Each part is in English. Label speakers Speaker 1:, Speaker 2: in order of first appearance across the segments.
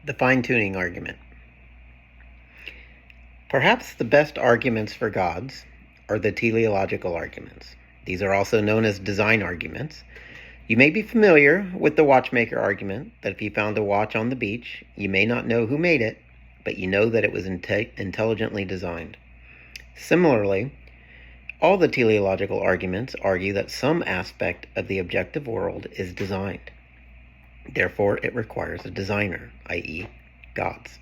Speaker 1: The fine-tuning argument. Perhaps the best arguments for gods are the teleological arguments. These are also known as design arguments. You may be familiar with the watchmaker argument that if you found a watch on the beach, you may not know who made it, but you know that it was intelligently designed. Similarly, all the teleological arguments argue that some aspect of the objective world is designed. Therefore, it requires a designer, i.e., gods.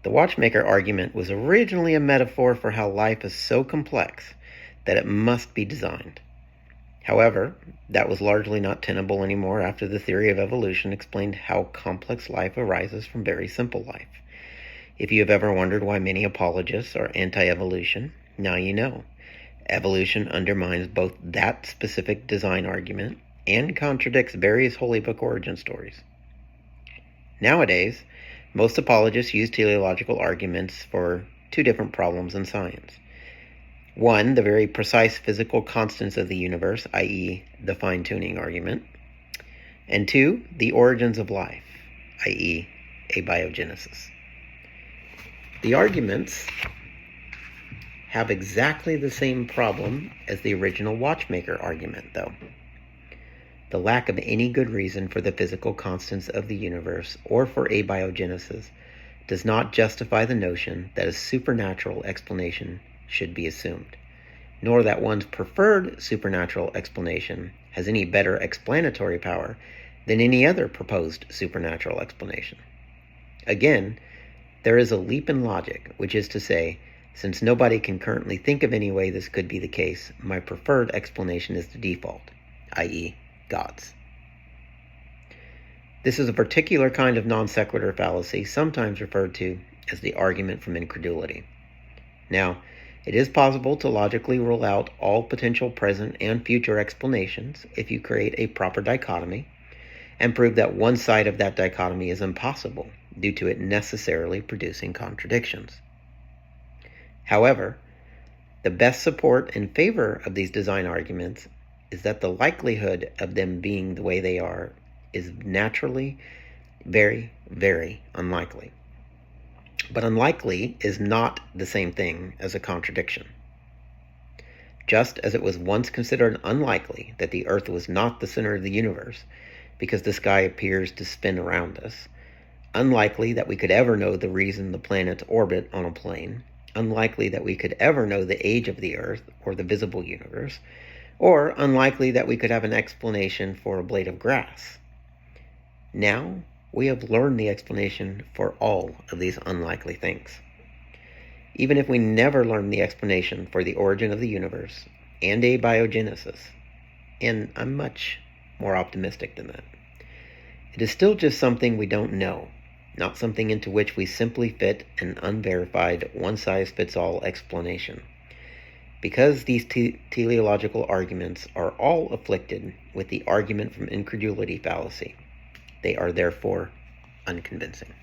Speaker 1: The watchmaker argument was originally a metaphor for how life is so complex that it must be designed. However, that was largely not tenable anymore after the theory of evolution explained how complex life arises from very simple life. If you have ever wondered why many apologists are anti-evolution, now you know. Evolution undermines both that specific design argument and contradicts various holy book origin stories. Nowadays, most apologists use teleological arguments for two different problems in science. One, the very precise physical constants of the universe, i.e., the fine-tuning argument. And two, the origins of life, i.e., abiogenesis. The arguments have exactly the same problem as the original watchmaker argument, though. The lack of any good reason for the physical constants of the universe or for abiogenesis does not justify the notion that a supernatural explanation should be assumed, nor that one's preferred supernatural explanation has any better explanatory power than any other proposed supernatural explanation. Again, there is a leap in logic, which is to say, since nobody can currently think of any way this could be the case, my preferred explanation is the default, i.e., gods. This is a particular kind of non sequitur fallacy, sometimes referred to as the argument from incredulity. Now, it is possible to logically rule out all potential present and future explanations if you create a proper dichotomy and prove that one side of that dichotomy is impossible due to it necessarily producing contradictions. However, the best support in favor of these design arguments is that the likelihood of them being the way they are is naturally very, very unlikely. But unlikely is not the same thing as a contradiction. Just as it was once considered unlikely that the Earth was not the center of the universe because the sky appears to spin around us, unlikely that we could ever know the reason the planets orbit on a plane, unlikely that we could ever know the age of the Earth or the visible universe, or unlikely that we could have an explanation for a blade of grass. Now, we have learned the explanation for all of these unlikely things. Even if we never learn the explanation for the origin of the universe and abiogenesis, and I'm much more optimistic than that, it is still just something we don't know, not something into which we simply fit an unverified, one-size-fits-all explanation. Because these teleological arguments are all afflicted with the argument from incredulity fallacy, they are therefore unconvincing.